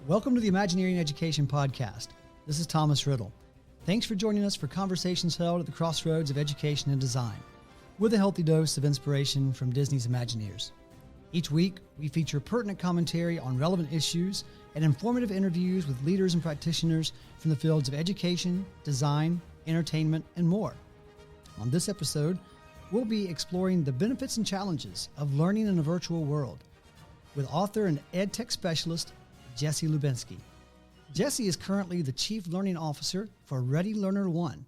Welcome to the Imagineering Education Podcast. This is Thomas Riddle. Thanks for joining us for conversations held at the crossroads of education and design, with a healthy dose of inspiration from Disney's Imagineers. Each week, we feature pertinent commentary on relevant issues and informative interviews with leaders and practitioners from the fields of education, design, entertainment, and more. On this episode, we'll be exploring the benefits and challenges of learning in a virtual world with author and ed tech specialist Jesse Lubinsky. Jesse is currently the Chief Learning Officer for Ready Learner One.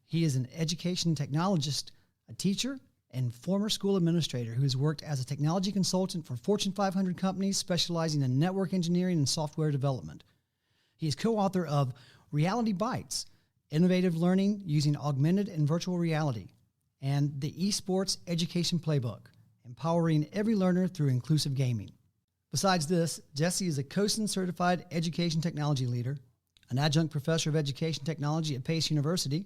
He is an education technologist, a teacher, and former school administrator who has worked as a technology consultant for Fortune 500 companies specializing in network engineering and software development. He is co-author of Reality Bites, Innovative Learning Using Augmented and Virtual Reality, and the eSports Education Playbook, Empowering Every Learner Through Inclusive Gaming. Besides this, Jesse is a COSIN certified education technology leader, an adjunct professor of education technology at Pace University,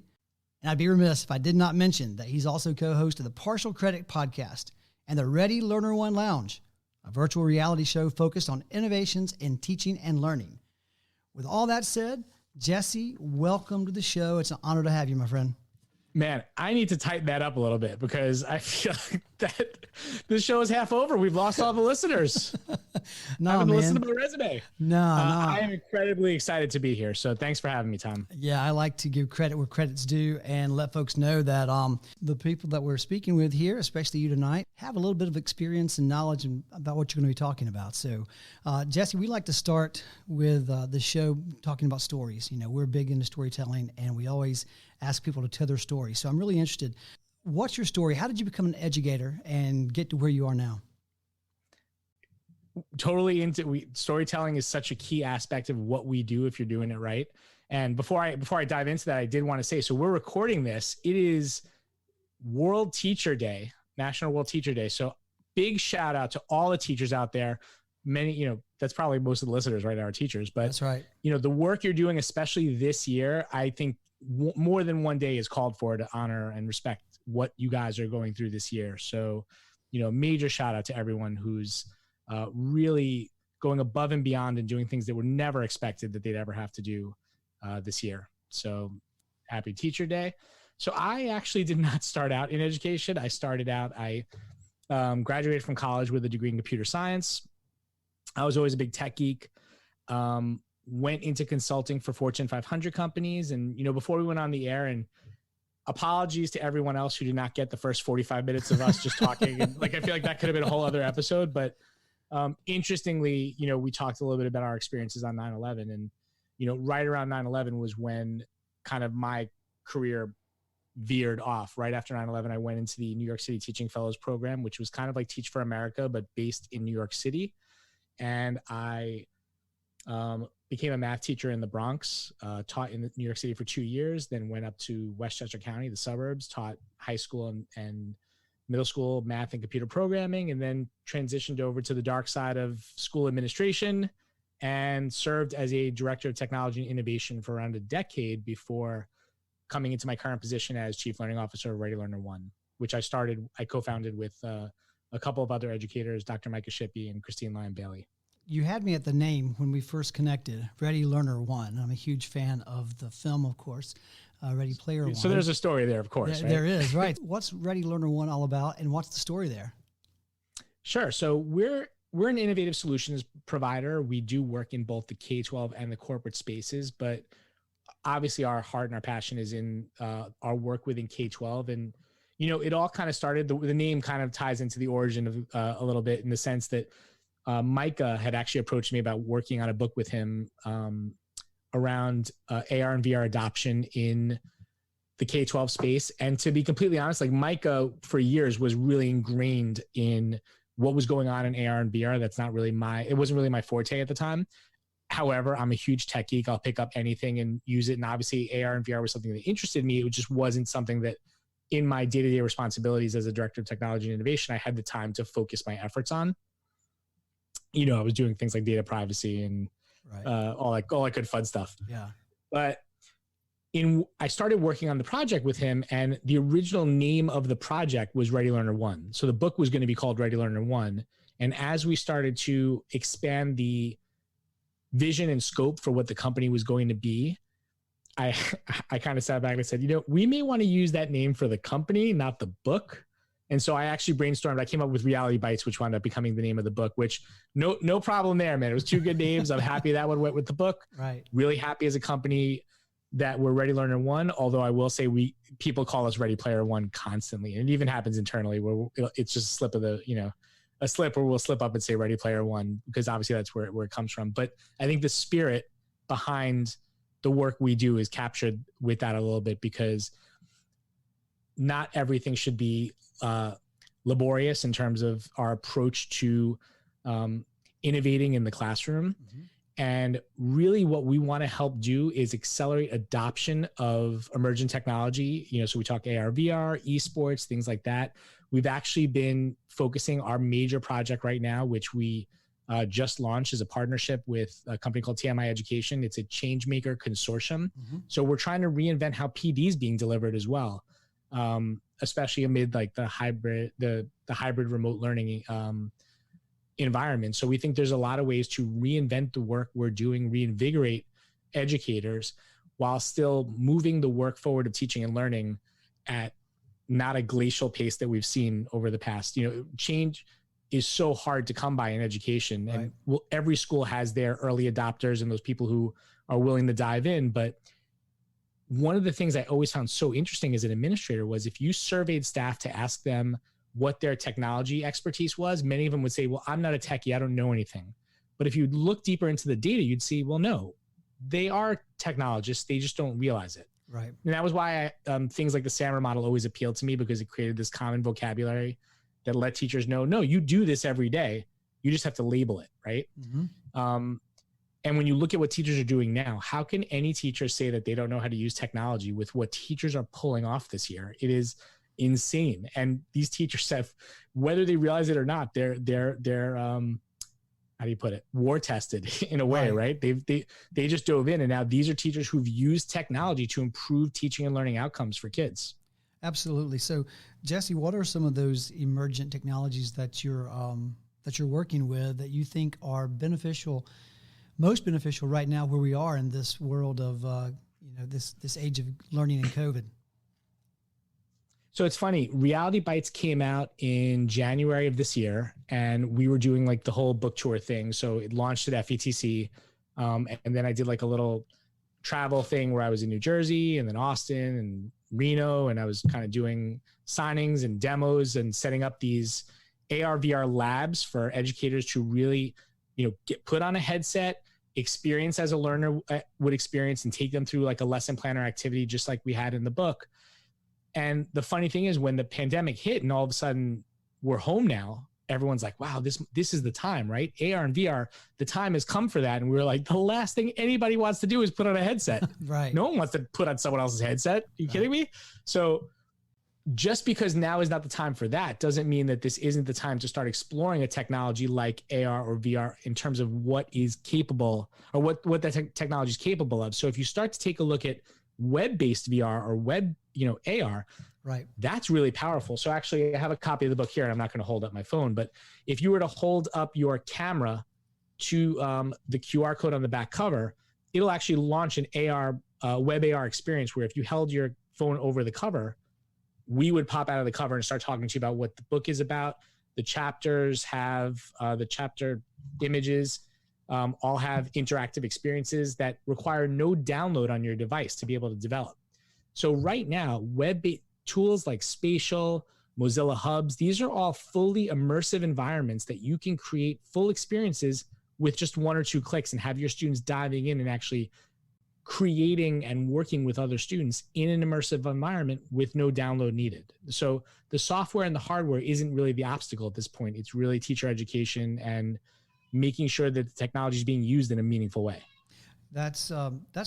and I'd be remiss if I did not mention that he's also co-host of the Partial Credit Podcast and the Ready Learner One Lounge, a virtual reality show focused on innovations in teaching and learning. With all that said, Jesse, welcome to the show. It's an honor to have you, my friend. Man, I need to tighten that up a little bit because I feel like that this show is half over. We've lost all the listeners. No, I haven't man. listened to my resume. No. I am incredibly excited to be here. So thanks for having me, Tom. Yeah, I like to give credit where credit's due and let folks know that the people that we're speaking with here, especially you tonight, have a little bit of experience and knowledge about what you're going to be talking about. So, Jesse, we like to start with the show talking about stories. You know, we're big into storytelling, and we always ask people to tell their story. So I'm really interested. What's your story? How did you become an educator and get to where you are now? Totally storytelling is such a key aspect of what we do if you're doing it right. And before I dive into that, I did want to say, so we're recording this. It is World Teacher Day, National World Teacher Day. So big shout out to all the teachers out there. Many, that's probably most of the listeners right now are teachers, but that's right. The work you're doing, especially this year, I think more than one day is called for to honor and respect what you guys are going through this year. So, major shout out to everyone who's really going above and beyond and doing things that were never expected that they'd ever have to do this year. So happy Teacher Day. So I actually did not start out in education. I graduated from college with a degree in computer science. I was always a big tech geek. Went into consulting for Fortune 500 companies. And, before we went on the air, and apologies to everyone else who did not get the first 45 minutes of us just talking. And I feel like that could have been a whole other episode, but interestingly, we talked a little bit about our experiences on 9/11, and, right around 9/11 was when kind of my career veered off. Right after 9/11, I went into the New York City Teaching Fellows Program, which was kind of like Teach for America, but based in New York City. And I, became a math teacher in the Bronx, taught in New York City for 2 years, then went up to Westchester County, the suburbs, taught high school and middle school math and computer programming, and then transitioned over to the dark side of school administration and served as a director of technology and innovation for around a decade before coming into my current position as Chief Learning Officer of Ready Learner One, which I co-founded with a couple of other educators, Dr. Micah Shippey and Christine Lyon-Bailey. You had me at the name when we first connected, Ready Learner One. I'm a huge fan of the film, of course, Ready Player One. So there's a story there, of course, right? There is, right. What's Ready Learner One all about, and what's the story there? Sure. So we're an innovative solutions provider. We do work in both the K-12 and the corporate spaces, but obviously our heart and our passion is in our work within K-12. And, it all kind of started, the name kind of ties into the origin of a little bit, in the sense that Micah had actually approached me about working on a book with him around AR and VR adoption in the K-12 space. And to be completely honest, Micah for years was really ingrained in what was going on in AR and VR. It wasn't really my forte at the time. However, I'm a huge tech geek. I'll pick up anything and use it. And obviously AR and VR was something that interested me. It just wasn't something that in my day-to-day responsibilities as a director of technology and innovation, I had the time to focus my efforts on. I was doing things like data privacy and all that good fun stuff. Yeah. But I started working on the project with him, and the original name of the project was Ready Learner One. So the book was going to be called Ready Learner One. And as we started to expand the vision and scope for what the company was going to be, I kind of sat back and said, we may want to use that name for the company, not the book. And so I actually brainstormed. I came up with Reality Bites, which wound up becoming the name of the book, which no problem there, man. It was 2 good names. I'm happy that one went with the book. Right. Really happy as a company that we're Ready Learner One. Although I will say people call us Ready Player One constantly. And it even happens internally where it's just a slip of a slip where we'll slip up and say Ready Player One, because obviously that's where it comes from. But I think the spirit behind the work we do is captured with that a little bit, because not everything should be laborious in terms of our approach to innovating in the classroom. Mm-hmm. And really what we want to help do is accelerate adoption of emergent technology. So we talk AR, VR, eSports, things like that. We've actually been focusing our major project right now, which we just launched as a partnership with a company called TMI Education. It's a Changemaker consortium. Mm-hmm. So we're trying to reinvent how PD is being delivered as well, especially amid like the hybrid remote learning environment. So we think there's a lot of ways to reinvent the work we're doing, reinvigorate educators while still moving the work forward of teaching and learning at not a glacial pace that we've seen over the past. Change is so hard to come by in education. Right. And every school has their early adopters and those people who are willing to dive in. But one of the things I always found so interesting as an administrator was if you surveyed staff to ask them what their technology expertise was, many of them would say, well, I'm not a techie, I don't know anything. But if you look deeper into the data, you'd see, well, no, they are technologists, they just don't realize it. Right. And that was why things like the SAMR model always appealed to me, because it created this common vocabulary that let teachers know, no, you do this every day. You just have to label it, right? Mm-hmm. And when you look at what teachers are doing now, how can any teacher say that they don't know how to use technology with what teachers are pulling off this year? It is insane. And these teachers have, whether they realize it or not, they're how do you put it? War tested in a way, right? They just dove in, and now these are teachers who've used technology to improve teaching and learning outcomes for kids. Absolutely. So, Jesse, what are some of those emergent technologies that you're working with that you think are most beneficial right now where we are in this world of this age of learning and COVID? So it's funny, Reality Bites came out in January of this year, and we were doing like the whole book tour thing. So it launched at FETC. And then I did like a little travel thing where I was in New Jersey and then Austin and Reno. And I was kind of doing signings and demos and setting up these AR, VR labs for educators to really, get put on a headset, experience as a learner would experience, and take them through like a lesson planner activity, just like we had in the book. And the funny thing is, when the pandemic hit and all of a sudden we're home now, everyone's like, wow, this is the time, right? AR and VR, the time has come for that. And we were like, the last thing anybody wants to do is put on a headset. Right. No one wants to put on someone else's headset. Are you kidding me? So just because now is not the time for that doesn't mean that this isn't the time to start exploring a technology like AR or VR in terms of what is capable, or what that technology is capable of. So if you start to take a look at web-based VR or web, AR, right, that's really powerful. So actually I have a copy of the book here, and I'm not going to hold up my phone, but if you were to hold up your camera to the QR code on the back cover, it'll actually launch an AR, web AR experience where if you held your phone over the cover, we would pop out of the cover and start talking to you about what the book is about. The chapters have the chapter images, all have interactive experiences that require no download on your device to be able to develop. So right now, web-based tools like Spatial, Mozilla Hubs, these are all fully immersive environments that you can create full experiences with just 1 or 2 clicks and have your students diving in and actually creating and working with other students in an immersive environment with no download needed. So the software and the hardware isn't really the obstacle at this point. It's really teacher education and making sure that the technology is being used in a meaningful way. That's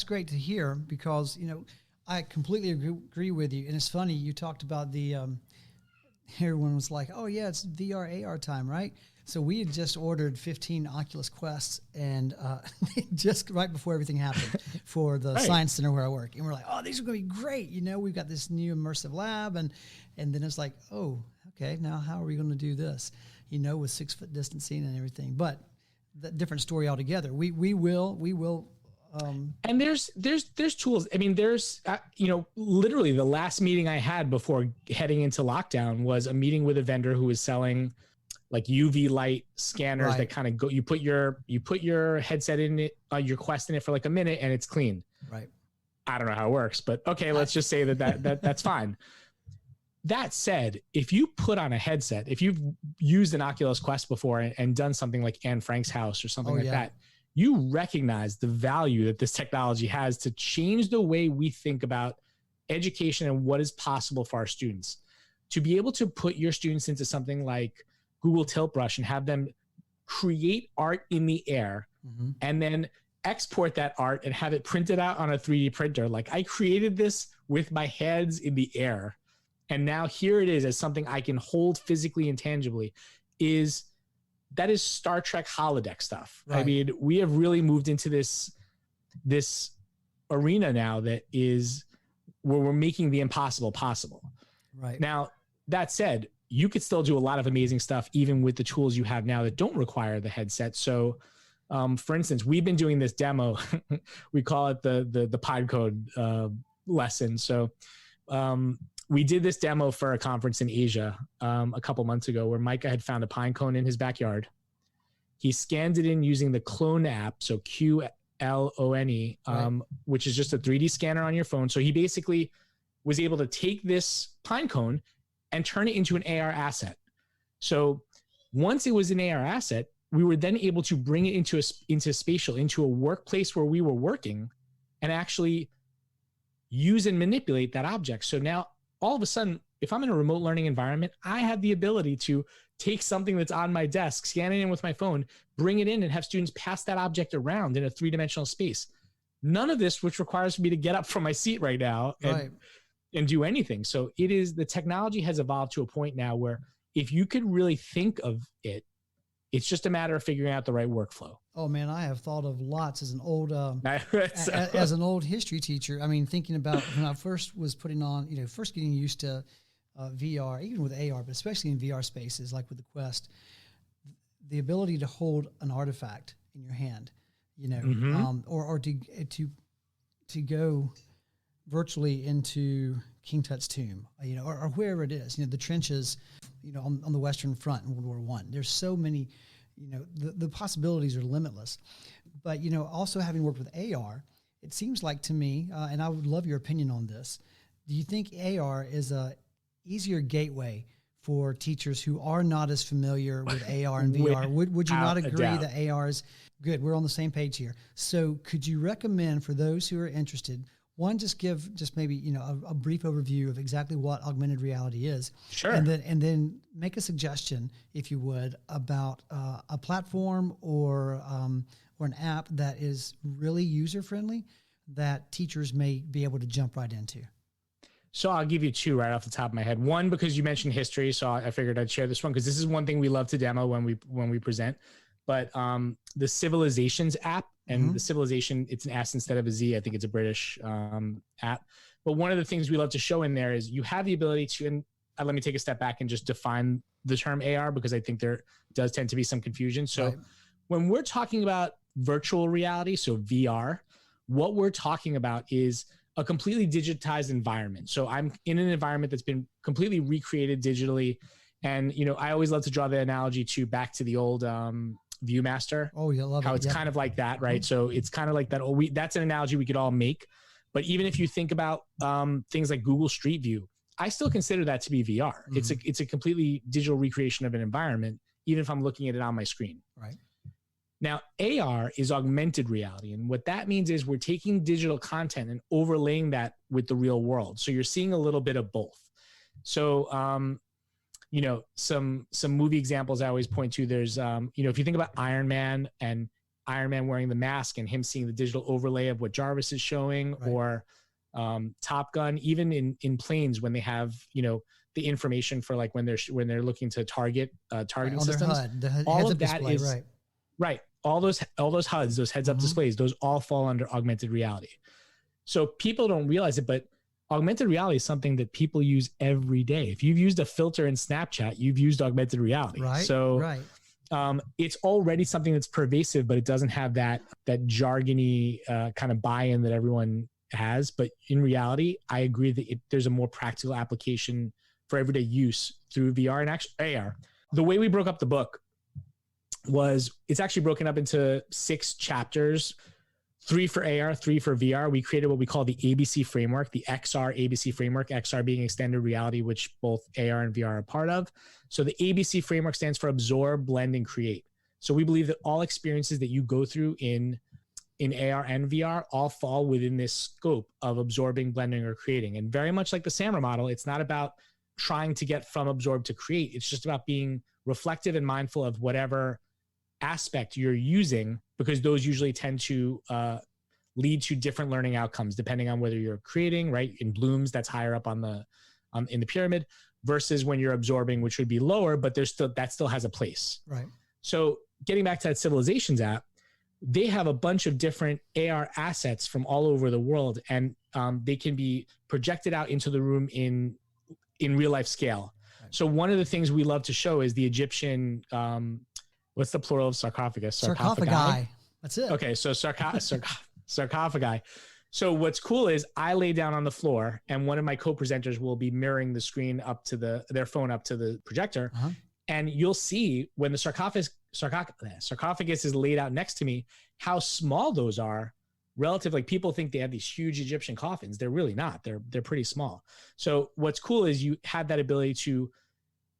great to hear, because, I completely agree with you. And it's funny, you talked about everyone was like, oh yeah, it's VR, AR time, right? So we had just ordered 15 Oculus Quests, and just right before everything happened for the Science Center where I work. And we're like, oh, these are going to be great. We've got this new immersive lab. And then it's like, oh, okay, now how are we going to do this? With 6 foot distancing and everything. But different story altogether. We will. And there's tools. I mean, there's, literally the last meeting I had before heading into lockdown was a meeting with a vendor who was selling like UV light scanners that kind of go, you put your headset in it, your Quest in it for like a minute and it's clean. Right. I don't know how it works, but okay, let's just say that's fine. That said, if you put on a headset, if you've used an Oculus Quest before and done something like Anne Frank's house or something that, you recognize the value that this technology has to change the way we think about education and what is possible for our students. To be able to put your students into something like Google Tilt Brush and have them create art in the air and then export that art and have it printed out on a 3D printer. Like, I created this with my hands in the air, and now here it is as something I can hold physically and tangibly. That is Star Trek holodeck stuff. Right. I mean, we have really moved into this arena now that is where we're making the impossible possible. Right. Now, that said, you could still do a lot of amazing stuff even with the tools you have now that don't require the headset. So, for instance, we've been doing this demo. We call it the pod code lesson. So, we did this demo for a conference in Asia a couple months ago where Micah had found a pine cone in his backyard. He scanned it in using the Clone app, so QLONE, which is just a 3D scanner on your phone. So he basically was able to take this pine cone and turn it into an AR asset. So once it was an AR asset, we were then able to bring it into a workplace where we were working and actually use and manipulate that object. So now, all of a sudden, if I'm in a remote learning environment, I have the ability to take something that's on my desk, scan it in with my phone, bring it in, and have students pass that object around in a 3-dimensional space. None of this, which requires me to get up from my seat right now and do anything. So the technology has evolved to a point now where if you could really think of it, it's just a matter of figuring out the right workflow. Oh man, I have thought of lots as an old as an old history teacher. I mean, thinking about when I first was putting on, first getting used to VR, even with AR, but especially in VR spaces like with the Quest, the ability to hold an artifact in your hand, or to go virtually into King Tut's tomb, or wherever it is, the trenches, on the Western Front in World War I. There's so many, the possibilities are limitless. But, also having worked with AR, it seems like to me, and I would love your opinion on this, do you think AR is a easier gateway for teachers who are not as familiar with AR and VR? Would you not agree that AR is good? We're on the same page here. So could you recommend for those who are interested, one, give maybe, a brief overview of exactly what augmented reality is. Sure. And then make a suggestion, if you would, about a platform or an app that is really user-friendly that teachers may be able to jump right into. So I'll give you two right off the top of my head. One, because you mentioned history, so I figured I'd share this one because this is one thing we love to demo when we present. But the Civilizations app, and the Civilization, it's an S instead of a Z. I think it's a British app. But one of the things we love to show in there is you have the ability to, and let me take a step back and just define the term AR because I think there does tend to be some confusion. So when we're talking about virtual reality, so VR, what we're talking about is a completely digitized environment. So I'm in an environment that's been completely recreated digitally. And, I always love to draw the analogy back to the old Viewmaster. Oh, you love how it's kind of like that, right? So it's kind of like that. That's an analogy we could all make. But even if you think about things like Google Street View, I still consider that to be VR. It's a completely digital recreation of an environment, even if I'm looking at it on my screen. Right. Now, AR is augmented reality. And what that means is we're taking digital content and overlaying that with the real world. So you're seeing a little bit of both. So, some movie examples I always point to, there's, if you think about Iron Man and Iron Man wearing the mask and him seeing the digital overlay of what Jarvis is showing, or Top Gun, even in planes when they have, the information for like when they're looking to targeting systems, all of that display, is right. All those HUDs, those heads up displays, those all fall under augmented reality. So people don't realize it, but augmented reality is something that people use every day. If you've used a filter in Snapchat, you've used augmented reality. Right. So, It's already something that's pervasive, but it doesn't have that jargony kind of buy-in that everyone has. But in reality, I agree that there's a more practical application for everyday use through VR and actually AR. The way we broke up the book was it's actually broken up into 6 chapters, 3 for AR, 3 for VR. We created what we call the ABC framework, the XR ABC framework, XR being extended reality, which both AR and VR are part of. So the ABC framework stands for absorb, blend, and create. So we believe that all experiences that you go through in AR and VR all fall within this scope of absorbing, blending, or creating. And very much like the SAMR model, it's not about trying to get from absorb to create. It's just about being reflective and mindful of whatever aspect you're using, because those usually tend to lead to different learning outcomes depending on whether you're creating, right? In Bloom's, that's higher up on the in the pyramid, versus when you're absorbing, which would be lower, but that still has a place. Right. So getting back to that Civilizations app, they have a bunch of different AR assets from all over the world, and they can be projected out into the room in real life scale. Right. So one of the things we love to show is the Egyptian, what's the plural of sarcophagus? Sarcophagi. That's it. Okay, so sarcophagi. So what's cool is I lay down on the floor, and one of my co-presenters will be mirroring the screen up to their phone up to the projector, and you'll see when the sarcophagus is laid out next to me, how small those are relative. Like, people think they have these huge Egyptian coffins. They're really not. They're pretty small. So what's cool is you have that ability to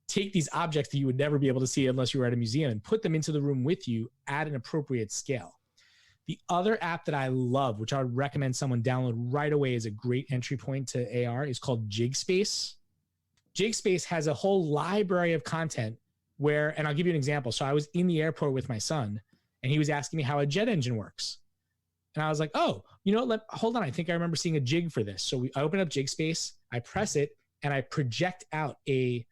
take these objects that you would never be able to see unless you were at a museum and put them into the room with you at an appropriate scale. The other app that I love, which I would recommend someone download right away as a great entry point to AR, is called JigSpace. JigSpace has a whole library of content where, and I'll give you an example. So I was in the airport with my son, and he was asking me how a jet engine works. And I was like, oh, hold on. I think I remember seeing a jig for this. So I open up JigSpace, I press it, and I project out a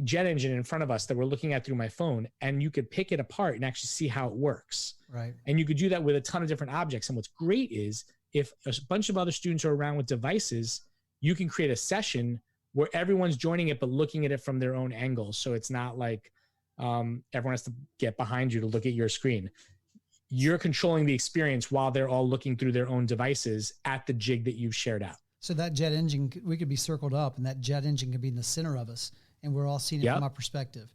jet engine in front of us that we're looking at through my phone, and you could pick it apart and actually see how it works. Right. And you could do that with a ton of different objects. And what's great is if a bunch of other students are around with devices, you can create a session where everyone's joining it, but looking at it from their own angle. So it's not like everyone has to get behind you to look at your screen. You're controlling the experience while they're all looking through their own devices at the jig that you've shared out. So that jet engine, we could be circled up, and that jet engine could be in the center of us, and we're all seeing it from our perspective.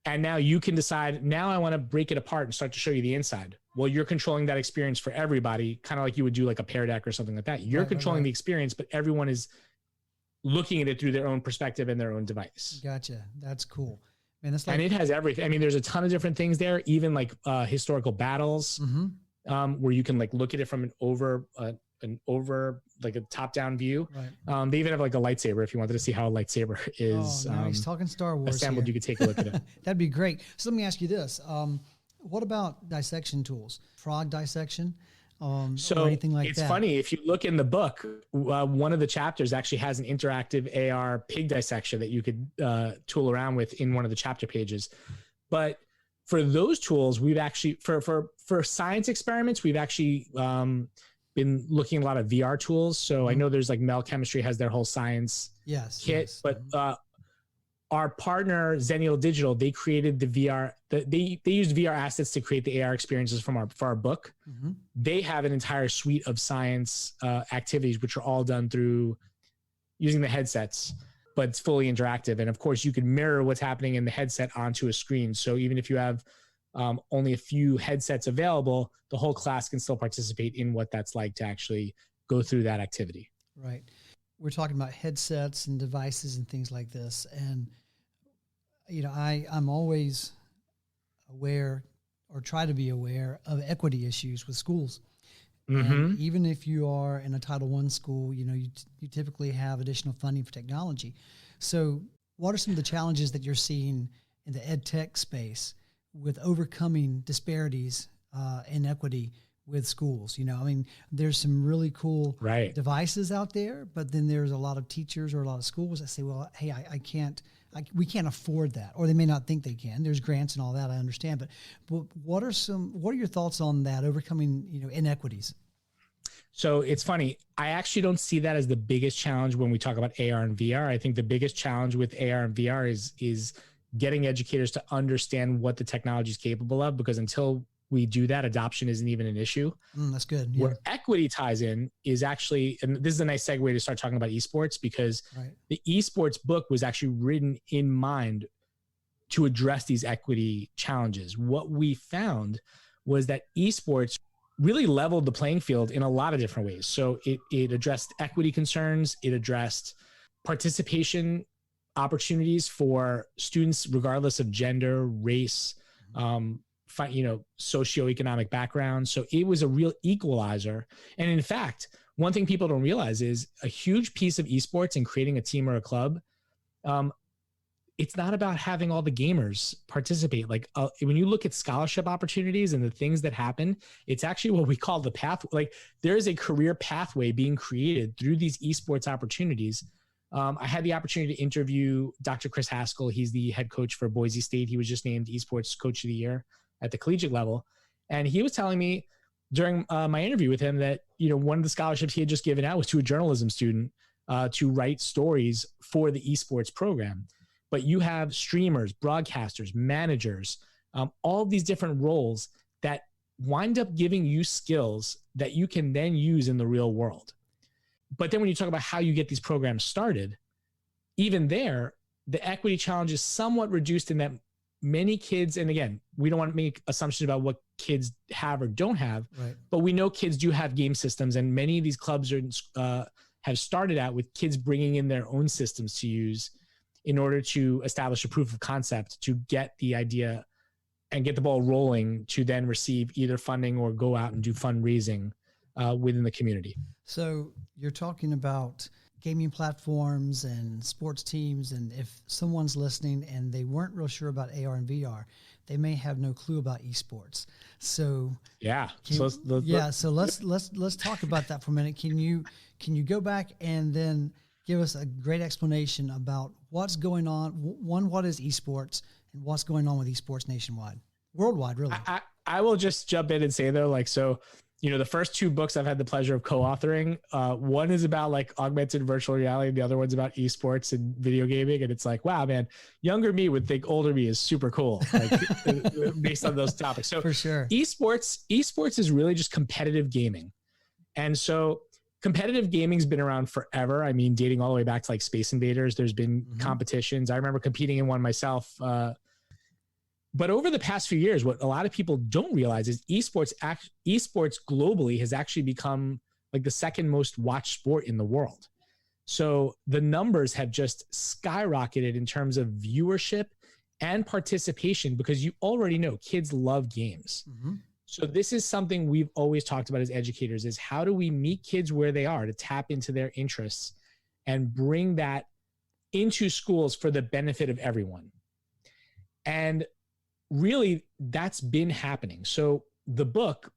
And now you can decide, now I want to break it apart and start to show you the inside. Well, you're controlling that experience for everybody, kind of like you would do like a Pear Deck or something like that. You're controlling the experience, but everyone is looking at it through their own perspective and their own device. Gotcha. That's cool. Man, that's like, and it has everything. I mean, there's a ton of different things there, even like historical battles, where you can like look at it from an over like a top-down view. Right. They even have like a lightsaber if you wanted to see how a lightsaber is. Oh, no, he's talking Star Wars assembled. here. You could take a look at it. That'd be great. So let me ask you this: what about dissection tools, frog dissection, or anything like that? It's funny, if you look in the book, one of the chapters actually has an interactive AR pig dissection that you could tool around with in one of the chapter pages. But for those tools, we've actually for science experiments, we've actually been looking at a lot of VR tools. So I know there's like Mel Chemistry has their whole science kit, but our partner Zennial Digital, they created the VR. They used VR assets to create the AR experiences for our book. They have an entire suite of science activities, which are all done through using the headsets, but it's fully interactive. And of course, you can mirror what's happening in the headset onto a screen. So even if you have only a few headsets available, the whole class can still participate in what that's like to actually go through that activity. Right. We're talking about headsets and devices and things like this. And, I'm always aware, or try to be aware, of equity issues with schools. And even if you are in a Title I school, you typically have additional funding for technology. So what are some of the challenges that you're seeing in the ed tech space with overcoming disparities in equity with schools? There's some really cool devices out there, but then there's a lot of teachers or a lot of schools that say, well, hey, we can't afford that, or they may not think they can. There's grants and all that, I understand, but what are your thoughts on that, overcoming, inequities? So it's funny. I actually don't see that as the biggest challenge when we talk about AR and VR. I think the biggest challenge with AR and VR is getting educators to understand what the technology is capable of, because until we do that, adoption isn't even an issue. That's good. Yeah. Where equity ties in is actually, and this is a nice segue to start talking about esports, because the esports book was actually written in mind to address these equity challenges. What we found was that esports really leveled the playing field in a lot of different ways. So it addressed equity concerns, it addressed participation opportunities for students regardless of gender, race, socioeconomic background. So it was a real equalizer. And in fact, one thing people don't realize is a huge piece of esports and creating a team or a club. It's not about having all the gamers participate. Like when you look at scholarship opportunities and the things that happen, it's actually what we call the path. Like there is a career pathway being created through these esports opportunities. I had the opportunity to interview Dr. Chris Haskell. He's the head coach for Boise State. He was just named esports coach of the year at the collegiate level. And he was telling me during my interview with him that, one of the scholarships he had just given out was to a journalism student to write stories for the esports program. But you have streamers, broadcasters, managers, all these different roles that wind up giving you skills that you can then use in the real world. But then when you talk about how you get these programs started, even there, the equity challenge is somewhat reduced in that many kids, and again, we don't want to make assumptions about what kids have or don't have, but we know kids do have game systems, and many of these clubs have started out with kids bringing in their own systems to use in order to establish a proof of concept, to get the idea and get the ball rolling, to then receive either funding or go out and do fundraising within the community. So you're talking about gaming platforms and sports teams, and if someone's listening and they weren't real sure about AR and VR, they may have no clue about esports. So so let's talk about that for a minute. Can you go back and then give us a great explanation about what's going on? One, what is esports, and what's going on with esports nationwide, worldwide, really? I will just jump in and say though, the first two books I've had the pleasure of co-authoring, one is about like augmented virtual reality. The other one's about esports and video gaming. And it's like, wow, man, younger me would think older me is super cool, based on those topics. So for sure, esports is really just competitive gaming. And so competitive gaming's been around forever. I mean, dating all the way back to like Space Invaders, there's been competitions. I remember competing in one myself. But over the past few years, what a lot of people don't realize is esports globally has actually become like the second most watched sport in the world. So the numbers have just skyrocketed in terms of viewership and participation, because you already know kids love games. So this is something we've always talked about as educators, is how do we meet kids where they are to tap into their interests and bring that into schools for the benefit of everyone. And really that's been happening. So the book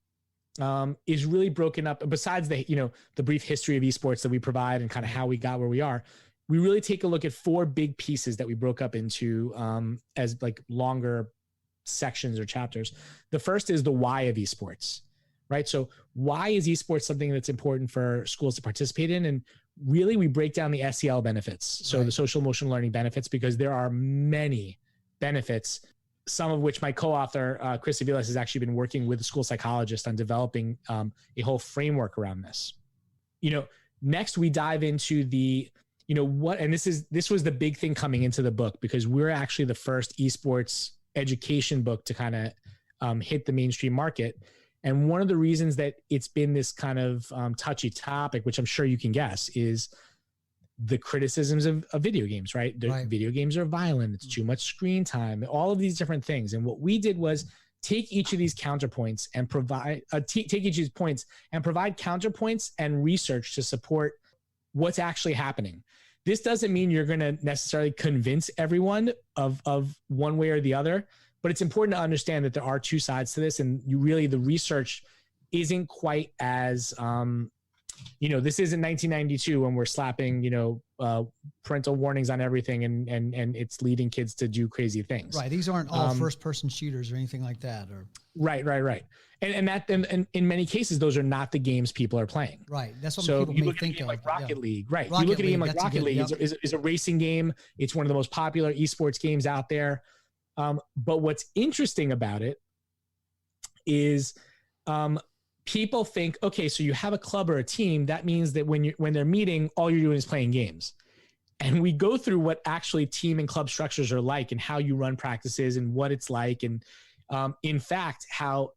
is really broken up, besides the brief history of esports that we provide and kind of how we got where we are. We really take a look at four big pieces that we broke up into as like longer sections or chapters. The first is the why of esports, right? So why is esports something that's important for schools to participate in? And really we break down the SEL benefits. So the social emotional learning benefits, because there are many benefits, some of which my co-author, Chris Aviles, has actually been working with a school psychologist on developing a whole framework around this. Next we dive into the, and this was the big thing coming into the book, because we're actually the first esports education book to kind of hit the mainstream market. And one of the reasons that it's been this kind of touchy topic, which I'm sure you can guess, is the criticisms of video games, right? Video games are violent. It's too much screen time, all of these different things. And what we did was take each of these counterpoints and take each of these points and provide counterpoints and research to support what's actually happening. This doesn't mean you're going to necessarily convince everyone of one way or the other, but it's important to understand that there are two sides to this. And the research isn't quite as this isn't 1992 when we're slapping, parental warnings on everything and it's leading kids to do crazy things. Right. These aren't all first person shooters or anything like that. Or right. And in many cases, those are not the games people are playing. Right. That's what so people you may look at a think game of. like Rocket League, right? Rocket You look at a game League, like Rocket League is a racing game. It's one of the most popular esports games out there. But what's interesting about it is people think, okay, so you have a club or a team. That means that when they're meeting, all you're doing is playing games. And we go through what actually team and club structures are like and how you run practices and what it's like. And in fact, how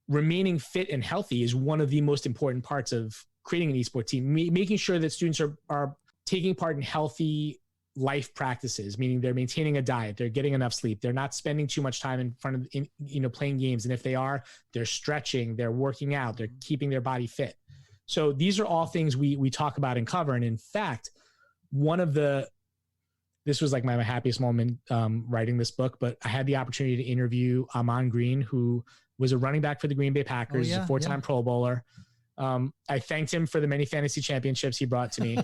remaining fit and healthy is one of the most important parts of creating an esports team, making sure that students are taking part in healthy life practices, meaning they're maintaining a diet, they're getting enough sleep, they're not spending too much time in front of, playing games. And if they are, they're stretching, they're working out, they're keeping their body fit. So these are all things we talk about and cover. And in fact, this was like my happiest moment writing this book, but I had the opportunity to interview Amon Green, who was a running back for the Green Bay Packers, a 4-time Pro Bowler. I thanked him for the many fantasy championships he brought to me.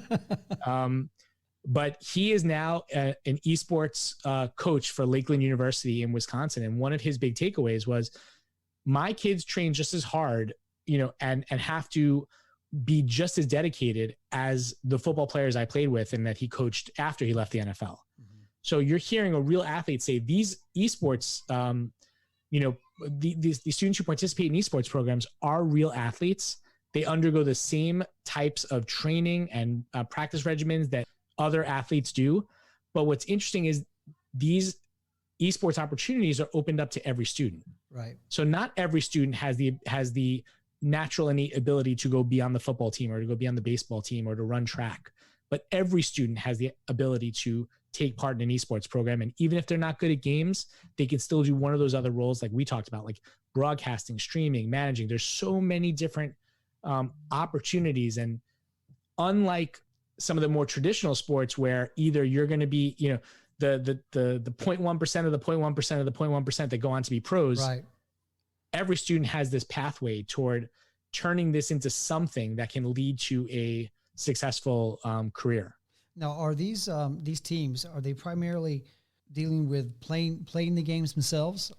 But he is now an esports coach for Lakeland University in Wisconsin. And one of his big takeaways was, my kids train just as hard, and have to be just as dedicated as the football players I played with and that he coached after he left the NFL. Mm-hmm. So you're hearing a real athlete say these esports, the students who participate in esports programs are real athletes. They undergo the same types of training and practice regimens that other athletes do. But what's interesting is these esports opportunities are opened up to every student. Right. So not every student has the natural innate ability to go be on the football team or to go be on the baseball team or to run track. But every student has the ability to take part in an esports program. And even if they're not good at games, they can still do one of those other roles like we talked about, like broadcasting, streaming, managing. There's so many different opportunities. And unlike some of the more traditional sports where either you're going to be, the 0.1% of the 0.1% of the 0.1% that go on to be pros, right. Every student has this pathway toward turning this into something that can lead to a successful career. Now, are these teams, are they primarily dealing with playing the games themselves,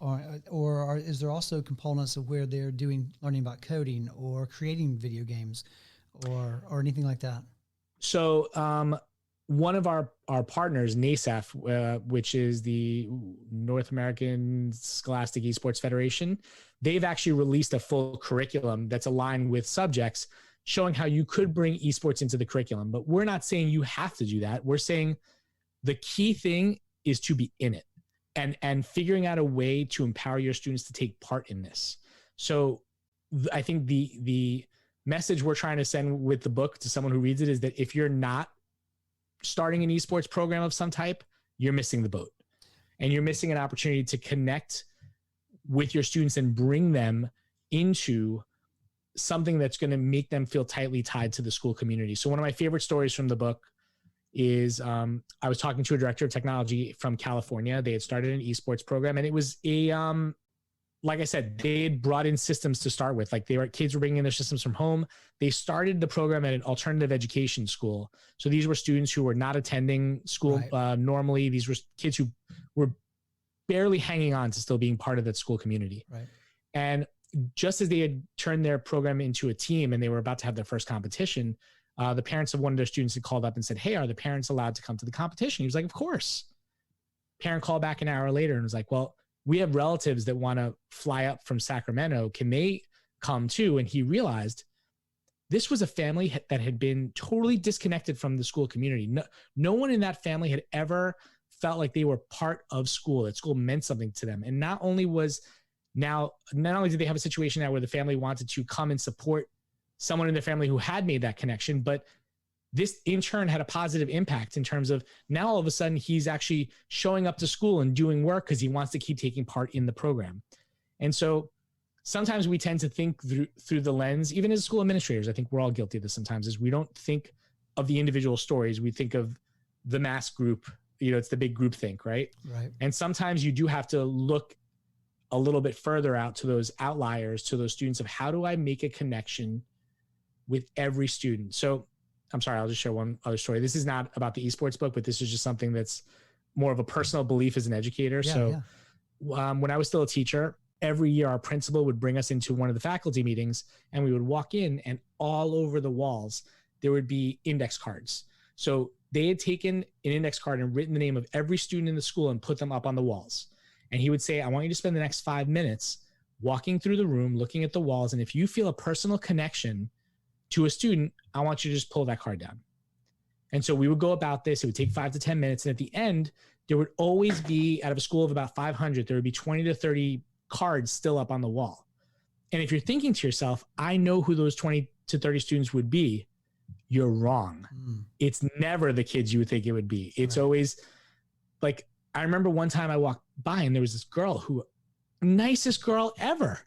or is there also components of where they're learning about coding or creating video games or anything like that? So one of our partners, NASEF, which is the North American Scholastic Esports Federation, they've actually released a full curriculum that's aligned with subjects showing how you could bring esports into the curriculum. But we're not saying you have to do that. We're saying the key thing is to be in it and figuring out a way to empower your students to take part in this. So I think the message we're trying to send with the book to someone who reads it is that if you're not starting an esports program of some type, you're missing the boat, and you're missing an opportunity to connect with your students and bring them into something that's going to make them feel tightly tied to the school community. So one of my favorite stories from the book is I was talking to a director of technology from California. They had started an esports program, and it was like I said, they had brought in systems to start with. Like kids were bringing in their systems from home. They started the program at an alternative education school. So these were students who were not attending school normally. These were kids who were barely hanging on to still being part of that school community. Right. And just as they had turned their program into a team and they were about to have their first competition, the parents of one of their students had called up and said, "Hey, are the parents allowed to come to the competition?" He was like, "Of course." Parent called back an hour later and was like, "Well, we have relatives that want to fly up from Sacramento. Can they come too?" And he realized this was a family that had been totally disconnected from the school community. No one in that family had ever felt like they were part of school, that school meant something to them. And not only did they have a situation now where the family wanted to come and support someone in their family who had made that connection, but this in turn had a positive impact in terms of now all of a sudden he's actually showing up to school and doing work because he wants to keep taking part in the program. And so sometimes we tend to think through the lens, even as school administrators, I think we're all guilty of this sometimes, is we don't think of the individual stories. We think of the mass group, it's the big group think, right? Right. And sometimes you do have to look a little bit further out to those outliers, to those students of how do I make a connection with every student. So I'm sorry, I'll just share one other story. This is not about the esports book, but this is just something that's more of a personal belief as an educator. When I was still a teacher, every year our principal would bring us into one of the faculty meetings, and we would walk in, and all over the walls, there would be index cards. So they had taken an index card and written the name of every student in the school and put them up on the walls. And he would say, I want you to spend the next 5 minutes walking through the room, looking at the walls. And if you feel a personal connection to a student, I want you to just pull that card down. And so we would go about this. It would take 5 to 10 minutes. And at the end, there would always be, out of a school of about 500, there would be 20 to 30 cards still up on the wall. And if you're thinking to yourself, I know who those 20 to 30 students would be, you're wrong. It's never the kids you would think it would be. It's always like, I remember one time I walked by and there was this girl who, nicest girl ever,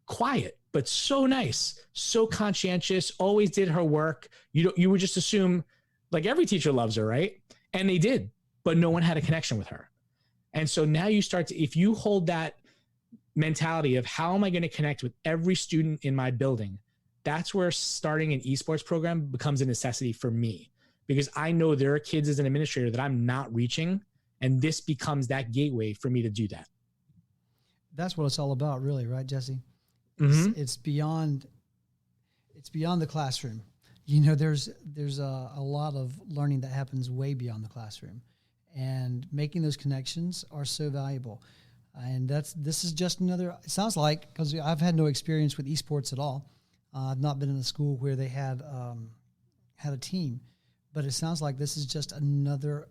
quiet, but so nice, so conscientious, always did her work. You would just assume like every teacher loves her, right? And they did, but no one had a connection with her. And so now you start to, if you hold that mentality of how am I going to connect with every student in my building, that's where starting an esports program becomes a necessity for me, because I know there are kids as an administrator that I'm not reaching, and this becomes that gateway for me to do that. That's what it's all about, really, right, Jesse? It's beyond the classroom. You know, there's a lot of learning that happens way beyond the classroom, and making those connections are so valuable. And this is just another, it sounds like, because I've had no experience with esports at all. I've not been in a school where they had a team, but it sounds like this is just another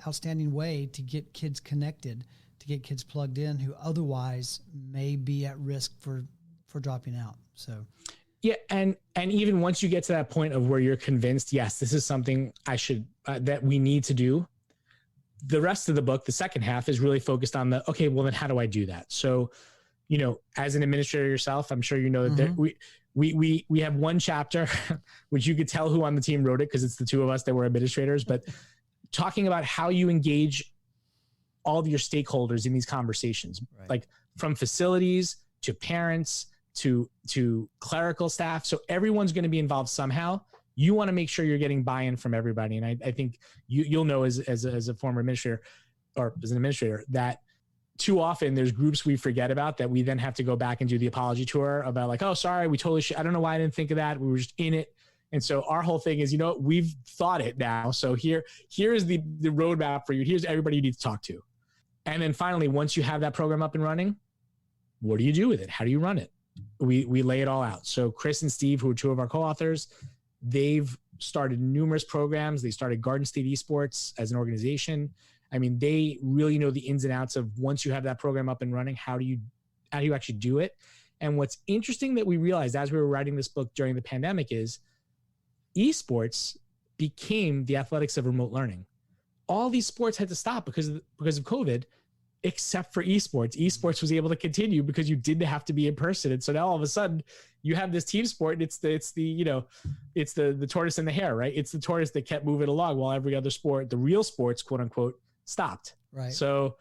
outstanding way to get kids connected, to get kids plugged in who otherwise may be at risk for dropping out. So, yeah, and even once you get to that point of where you're convinced, yes, this is something I should that we need to do, the rest of the book, the second half, is really focused on okay, well then how do I do that? So, you know, as an administrator yourself, I'm sure you know that we have one chapter, which you could tell who on the team wrote it because it's the two of us that were administrators, but talking about how you engage all of your stakeholders in these conversations, like from facilities to parents to clerical staff. So everyone's going to be involved somehow. You want to make sure you're getting buy-in from everybody. And I think you'll know as a former administrator or as an administrator that too often there's groups we forget about that we then have to go back and do the apology tour about, like, oh, sorry, we totally I don't know why I didn't think of that. We were just in it. And so our whole thing is, you know, we've thought it now. So here is the roadmap for you. Here's everybody you need to talk to. And then finally, once you have that program up and running, what do you do with it? How do you run it? We lay it all out. So Chris and Steve, who are two of our co-authors, they've started numerous programs. They started Garden State Esports as an organization. I mean, they really know the ins and outs of once you have that program up and running, how do you actually do it? And what's interesting that we realized as we were writing this book during the pandemic is esports became the athletics of remote learning. All these sports had to stop because of COVID, except for esports. Esports was able to continue because you didn't have to be in person. And so now all of a sudden you have this team sport, and it's the tortoise and the hare, right? It's the tortoise that kept moving along while every other sport, the real sports, quote unquote, stopped. Right. So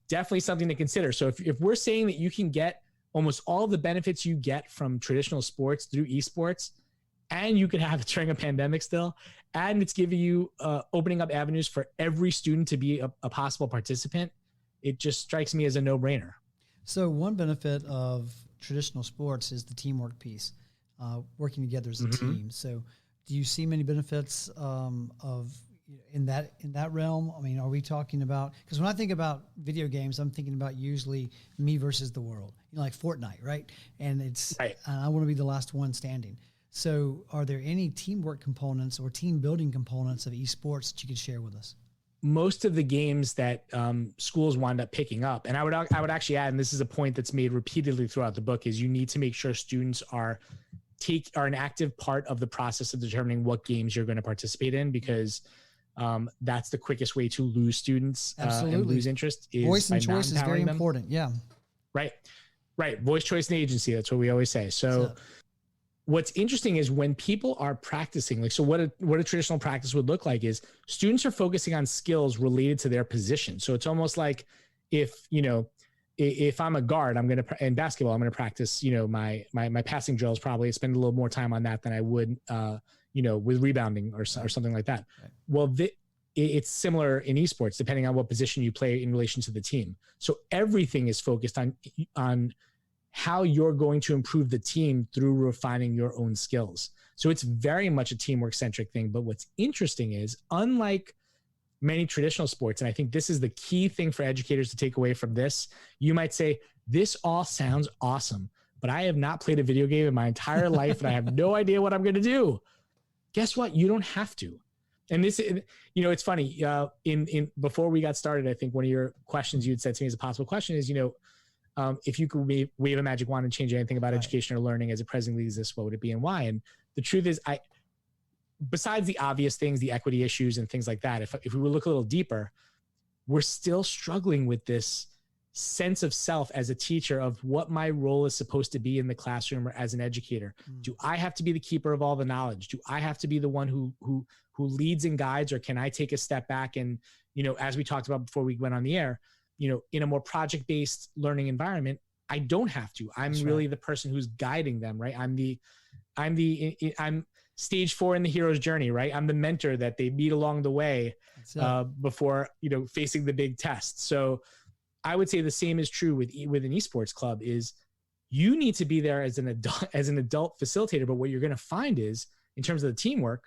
definitely something to consider. So if we're saying that you can get almost all the benefits you get from traditional sports through esports, and you could have it during a pandemic still, and it's giving you opening up avenues for every student to be a possible participant, it just strikes me as a no-brainer. So one benefit of traditional sports is the teamwork piece, working together as a team. So do you see many benefits in that realm? I mean, are we talking about, because when I think about video games, I'm thinking about usually me versus the world, you know, like Fortnite, right? And it's, I want to be the last one standing. So are there any teamwork components or team building components of esports that you could share with us? Most of the games that schools wind up picking up, and I would actually add, and this is a point that's made repeatedly throughout the book, is you need to make sure students are an active part of the process of determining what games you're going to participate in, because that's the quickest way to lose students and lose interest. Voice and choice is very important. Yeah. Right. Voice, choice, and agency. That's what we always say. So what's interesting is when people are practicing, like, so what a traditional practice would look like is students are focusing on skills related to their position. So it's almost like if if I'm a guard, in basketball, I'm going to practice, my passing drills, probably spend a little more time on that than I would, with rebounding or something like that. Right. Well, it's similar in esports, depending on what position you play in relation to the team. So everything is focused on how you're going to improve the team through refining your own skills. So it's very much a teamwork centric thing. But what's interesting is, unlike many traditional sports, and I think this is the key thing for educators to take away from this, you might say, this all sounds awesome, but I have not played a video game in my entire life and I have no idea what I'm going to do. Guess what? You don't have to. And this, it's funny, before we got started, I think one of your questions you had said to me as a possible question is, if you could wave a magic wand and change anything about education or learning as it presently exists, what would it be and why? And the truth is, besides the obvious things, the equity issues and things like that, if we would look a little deeper, we're still struggling with this sense of self as a teacher of what my role is supposed to be in the classroom or as an educator. Do I have to be the keeper of all the knowledge? Do I have to be the one who leads and guides, or can I take a step back and, as we talked about before we went on the air, in a more project-based learning environment, I don't have to. I'm really the person who's guiding them, right? I'm stage 4 in the hero's journey, right? I'm the mentor that they meet along the way before, facing the big test. So I would say the same is true with an esports club. Is you need to be there as an adult facilitator. But what you're going to find is, in terms of the teamwork,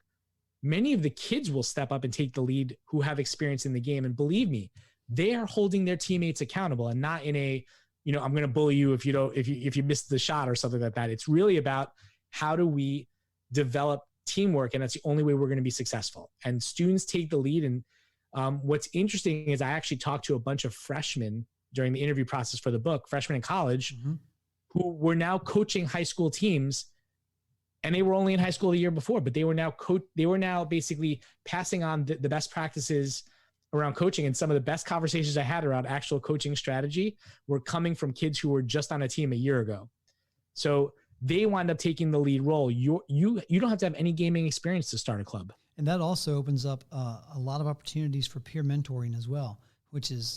many of the kids will step up and take the lead who have experience in the game. And believe me, they are holding their teammates accountable, and not in a, I'm going to bully you if you miss the shot or something like that. It's really about, how do we develop teamwork? And that's the only way we're going to be successful. And students take the lead. And what's interesting is, I actually talked to a bunch of freshmen during the interview process for the book, freshmen in college, who were now coaching high school teams, and they were only in high school the year before, but they were now basically passing on the best practices around coaching. And some of the best conversations I had around actual coaching strategy were coming from kids who were just on a team a year ago. So they wind up taking the lead role. You don't have to have any gaming experience to start a club. And that also opens up a lot of opportunities for peer mentoring as well, which is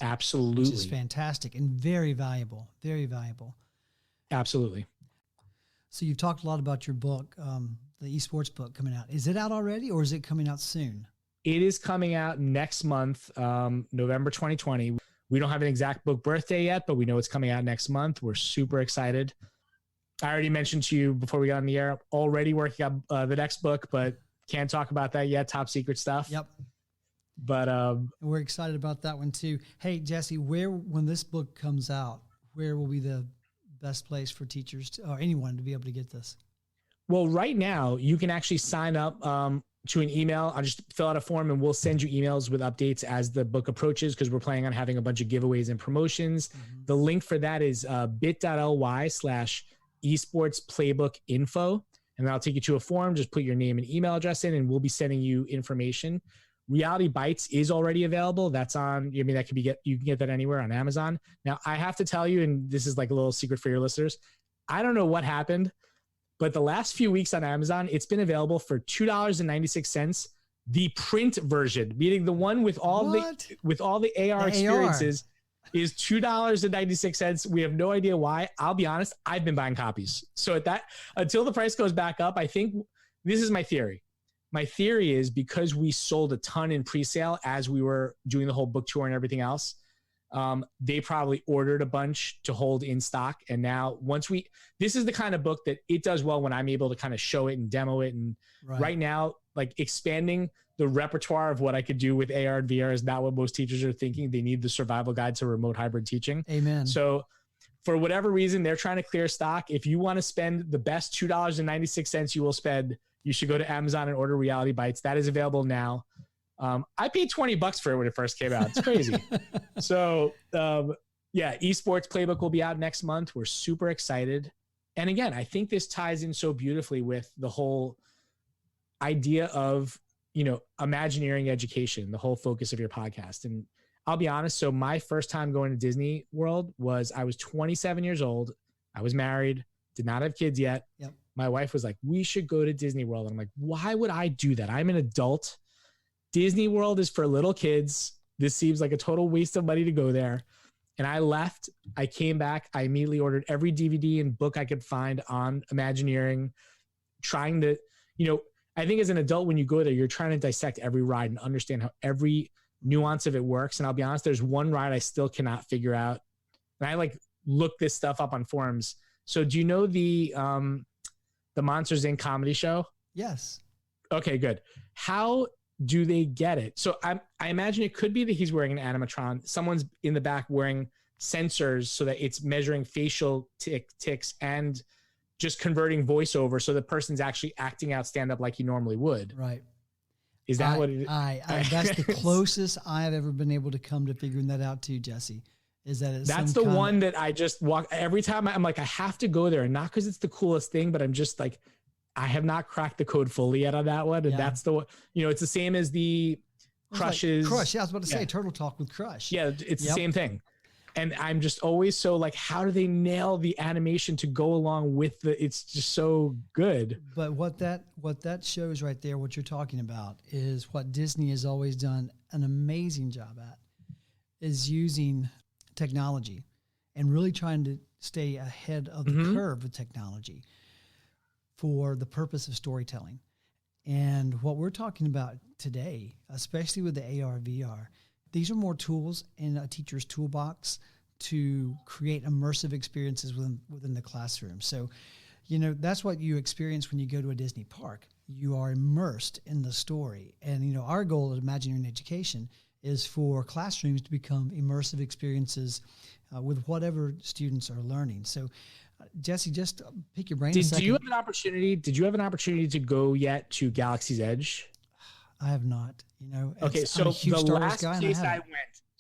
fantastic and very valuable, very valuable. Absolutely. So you've talked a lot about your book, the esports book coming out. Is it out already, or is it coming out soon? It is coming out next month, November 2020. We don't have an exact book birthday yet, but we know it's coming out next month. We're super excited. I already mentioned to you before we got on the air, already working on the next book, but can't talk about that yet. Top secret stuff. Yep. But we're excited about that one too. Hey, Jesse, when this book comes out, where will be the best place for teachers or anyone to be able to get this? Well, right now you can actually sign up to an email. I'll just fill out a form and we'll send you emails with updates as the book approaches, because we're planning on having a bunch of giveaways and promotions. The link for that is bit.ly/esports playbook info. And that'll take you to a form. Just put your name and email address in, and we'll be sending you information. Reality Bites is already available. That's on, you can get that anywhere on Amazon. Now, I have to tell you, and this is like a little secret for your listeners, I don't know what happened, but the last few weeks on Amazon, it's been available for $2.96. The print version, meaning the one with all the AR experiences, is $2.96. We have no idea why. I'll be honest, I've been buying copies. So until the price goes back up, I think this is my theory. My theory is, because we sold a ton in pre-sale as we were doing the whole book tour and everything else, they probably ordered a bunch to hold in stock. And now this is the kind of book that it does well when I'm able to kind of show it and demo it. And right now, like, expanding the repertoire of what I could do with AR and VR is not what most teachers are thinking. They need the survival guide to remote hybrid teaching. Amen. So for whatever reason, they're trying to clear stock. If you want to spend the best $2.96 you will spend, you should go to Amazon and order Reality Bites. That is available now. I paid $20 for it when it first came out. It's crazy. So eSports Playbook will be out next month. We're super excited. And again, I think this ties in so beautifully with the whole idea of, Imagineering education, the whole focus of your podcast. And I'll be honest. So my first time going to Disney World I was 27 years old. I was married, did not have kids yet. Yep. My wife was like, we should go to Disney World. And I'm like, why would I do that? I'm an adult. Disney World is for little kids. This seems like a total waste of money to go there. And I left, I came back, I immediately ordered every DVD and book I could find on Imagineering, trying to, I think as an adult, when you go there, you're trying to dissect every ride and understand how every nuance of it works. And I'll be honest, there's one ride I still cannot figure out. And I look this stuff up on forums. So do you know the Monsters Inc. comedy show? Yes. Okay, good. How do they get it? So I imagine it could be that he's wearing an animatron. Someone's in the back wearing sensors so that it's measuring facial ticks and just converting voiceover so the person's actually acting out stand-up like he normally would. Right. Is that what it is? That's the closest I've ever been able to come to figuring that out too, Jesse. Is that that's the one that I just walk every time. I'm like, I have to go there, and not because it's the coolest thing, but I'm just like, I have not cracked the code fully yet on that one. And that's the one, it's the same as the Crushes. Crush. Yeah, I was about to say Turtle Talk with Crush. Yeah, it's the same thing. And I'm just always so like, how do they nail the animation to go along with it's just so good. But what that shows right there, what you're talking about, is what Disney has always done an amazing job at, is using technology and really trying to stay ahead of the curve with technology for the purpose of storytelling. And what we're talking about today, especially with the AR, VR, these are more tools in a teacher's toolbox to create immersive experiences within the classroom. So, that's what you experience when you go to a Disney park. You are immersed in the story. And, our goal at Imagineering Education is for classrooms to become immersive experiences with whatever students are learning. So, Jesse, just pick your brain a second. Did you have an opportunity to go yet to Galaxy's Edge? I have not, Okay, so the last place I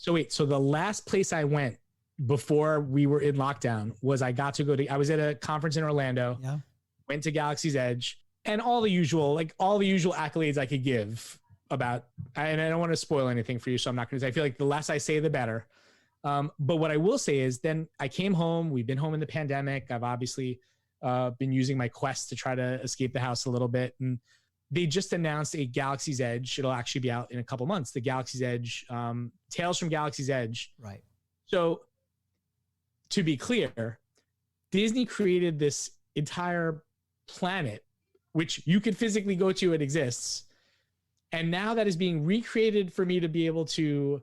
went. So the last place I went before we were in lockdown was I was at a conference in Orlando. Yeah. Went to Galaxy's Edge, and all the usual accolades I could give about, and I don't want to spoil anything for you, so I'm not going to say. I feel like the less I say, the better. But what I will say is then I came home. We've been home in the pandemic. I've obviously been using my Quest to try to escape the house a little bit. And they just announced a Galaxy's Edge. It'll actually be out in a couple months. The Galaxy's Edge, Tales from Galaxy's Edge. Right. So to be clear, Disney created this entire planet, which you could physically go to. It exists. And now that is being recreated for me to be able to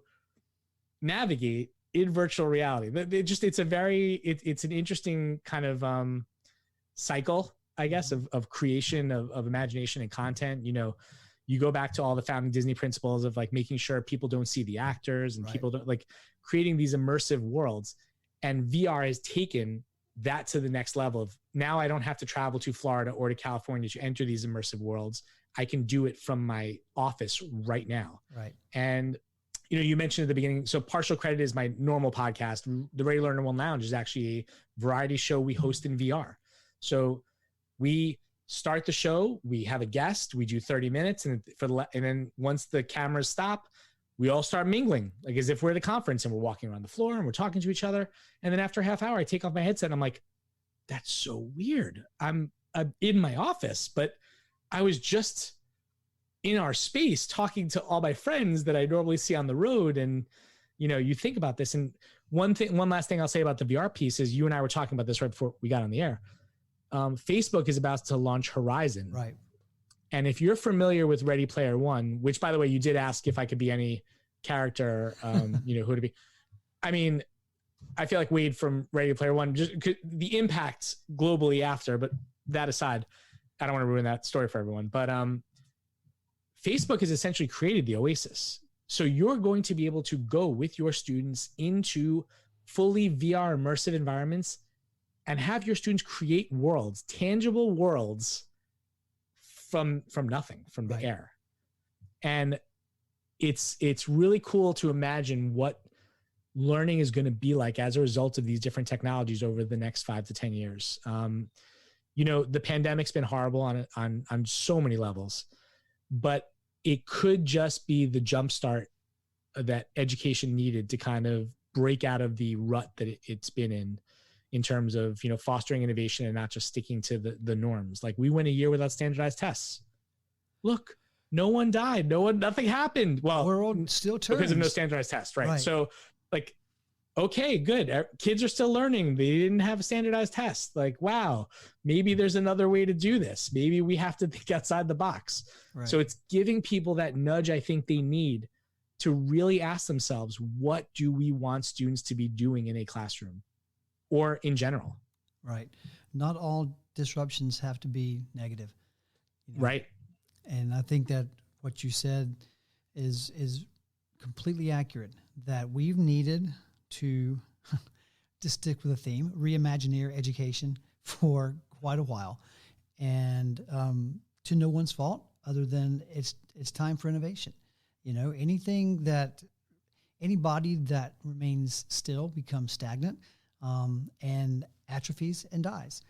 navigate in virtual reality. It's an interesting kind of cycle, I guess, of creation, of imagination and content. You go back to all the founding Disney principles of making sure people don't see the actors and people don't creating these immersive worlds. And VR has taken that to the next level of now I don't have to travel to Florida or to California to enter these immersive worlds. I can do it from my office right now. Right. And you mentioned at the beginning, so Partial Credit is my normal podcast. The Ready Learner One Lounge is actually a variety show we host in VR. So we start the show, we have a guest, we do 30 minutes, and then once the cameras stop, we all start mingling, as if we're at a conference and we're walking around the floor and we're talking to each other. And then after a half hour, I take off my headset and I'm like, that's so weird. I'm in my office, but I was just in our space talking to all my friends that I normally see on the road. And, you think about this. And one last thing I'll say about the VR piece is you and I were talking about this right before we got on the air. Facebook is about to launch Horizon. Right. And if you're familiar with Ready Player One, which by the way, you did ask if I could be any character, who to be. I mean, I feel like Wade from Ready Player One, just the impact globally after, but that aside, I don't want to ruin that story for everyone, but, Facebook has essentially created the Oasis. So you're going to be able to go with your students into fully VR immersive environments and have your students create worlds, tangible worlds from nothing, from the air. And it's really cool to imagine what learning is going to be like as a result of these different technologies over the next 5 to 10 years. The pandemic's been horrible on so many levels, but it could just be the jumpstart that education needed to kind of break out of the rut that it's been in terms of, fostering innovation and not just sticking to the norms. We went a year without standardized tests. Look, no one died. Nothing happened. Well, the world still turns because of no standardized tests. Right. So okay, good. Kids are still learning. They didn't have a standardized test. Like, wow, maybe there's another way to do this. Maybe we have to think outside the box. Right. So it's giving people that nudge I think they need to really ask themselves, what do we want students to be doing in a classroom or in general? Right. Not all disruptions have to be negative. Right. And I think that what you said is completely accurate, that we've needed to stick with the theme, reimagineer education for quite a while. And to no one's fault other than it's time for innovation. Anybody that remains still becomes stagnant and atrophies and dies.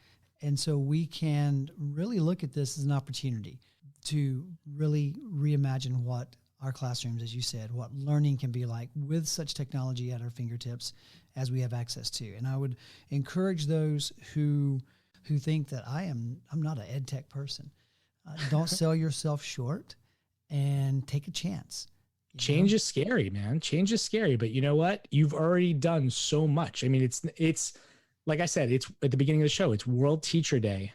And so we can really look at this as an opportunity to really reimagine what our classrooms, as you said, what learning can be like with such technology at our fingertips as we have access to. And I would encourage those who think that I'm not an ed tech person. Don't sell yourself short and take a chance. Change is scary, man. Change is scary, but you know what? You've already done so much. I mean, it's like I said, it's at the beginning of the show, it's World Teacher Day.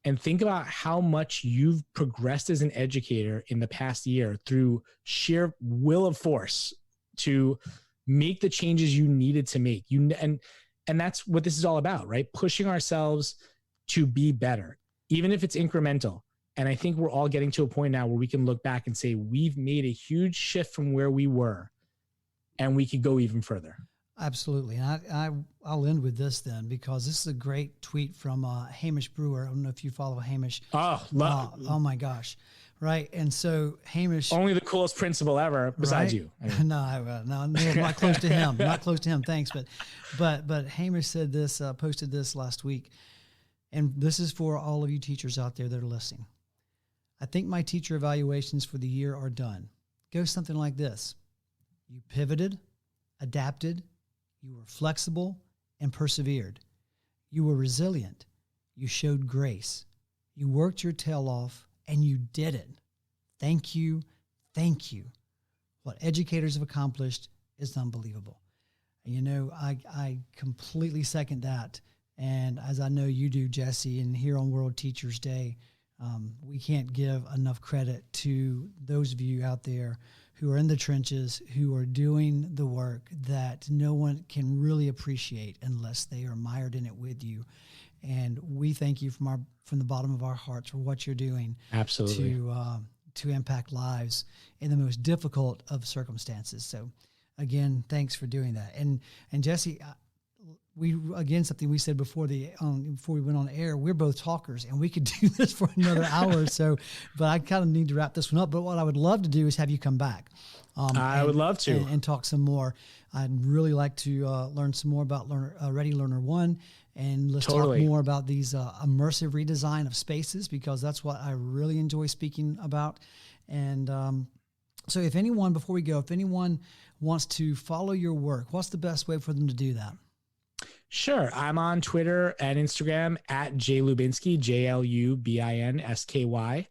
And think about how much you've progressed as an educator in the past year through sheer will of force to make the changes you needed to make. And that's what this is all about, right? Pushing ourselves to be better, even if it's incremental. And I think we're all getting to a point now where we can look back and say, we've made a huge shift from where we were, and we could go even further. Absolutely. And I'll end with this then, because this is a great tweet from Hamish Brewer. I don't know if you follow Hamish. Oh my gosh. Right. And so Hamish. Only the coolest principal ever besides you. I mean. No, I'm not close to him. Not close to him. Thanks. But Hamish said this, posted this last week. And this is for all of you teachers out there that are listening. I think my teacher evaluations for the year are done. Goes something like this. You pivoted, adapted, you were flexible, and persevered. You were resilient. You showed grace. You worked your tail off, and you did it. Thank you. Thank you. What educators have accomplished is unbelievable. And I completely second that. And as I know you do, Jesse, and here on World Teachers Day, we can't give enough credit to those of you out there who are in the trenches, who are doing the work that no one can really appreciate unless they are mired in it with you. And we thank you from the bottom of our hearts for what you're doing. Absolutely. To impact lives in the most difficult of circumstances. So again, thanks for doing that. And Jesse, something we said before we went on air, we're both talkers and we could do this for another hour or so, but I kind of need to wrap this one up. But what I would love to do is have you come back. I would love to. And talk some more. I'd really like to learn some more about Ready Learner 1, and let's talk more about these immersive redesign of spaces, because that's what I really enjoy speaking about. And so if anyone wants to follow your work, what's the best way for them to do that? Sure. I'm on Twitter and Instagram at JLubinsky, JLUBINSKY.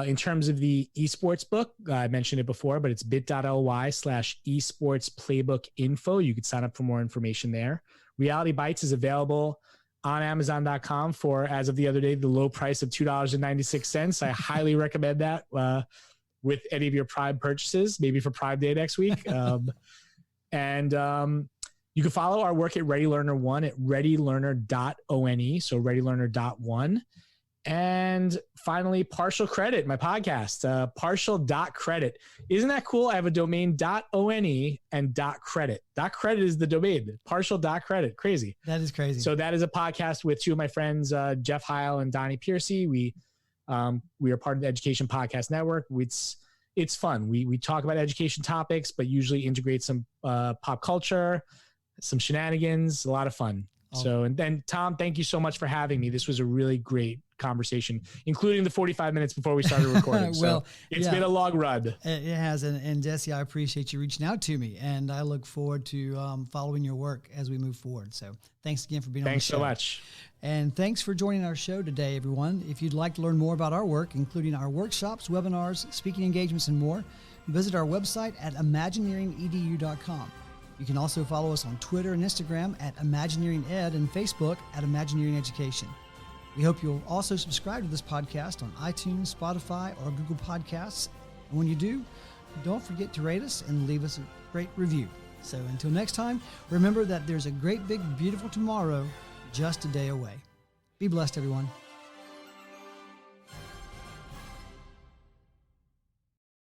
In terms of the eSports book, I mentioned it before, but it's bit.ly/eSports playbook info. You could sign up for more information there. Reality Bites is available on Amazon.com for, as of the other day, the low price of $2.96. I highly recommend that with any of your Prime purchases, maybe for Prime Day next week. You can follow our work at Ready Learner 1 at readylearner.one. So readylearner.one. And finally, Partial Credit, my podcast, partial.credit. Isn't that cool? I have a domain .one and .credit. .credit is the domain. Partial.credit. Crazy. That is crazy. So that is a podcast with two of my friends, Jeff Heil and Donnie Piercy. We are part of the Education Podcast Network. It's fun. We talk about education topics, but usually integrate some pop culture, some shenanigans, a lot of fun. Oh. So, and then Tom, thank you so much for having me. This was a really great conversation, including the 45 minutes before we started recording. Well, it's been a long run. It has. And Jesse, I appreciate you reaching out to me, and I look forward to following your work as we move forward. So thanks again for being on the show. Thanks so much. And thanks for joining our show today, everyone. If you'd like to learn more about our work, including our workshops, webinars, speaking engagements, and more, visit our website at imagineeringedu.com. You can also follow us on Twitter and Instagram at Imagineering Ed and Facebook at Imagineering Education. We hope you'll also subscribe to this podcast on iTunes, Spotify, or Google Podcasts. And when you do, don't forget to rate us and leave us a great review. So until next time, remember that there's a great, big, beautiful tomorrow just a day away. Be blessed, everyone.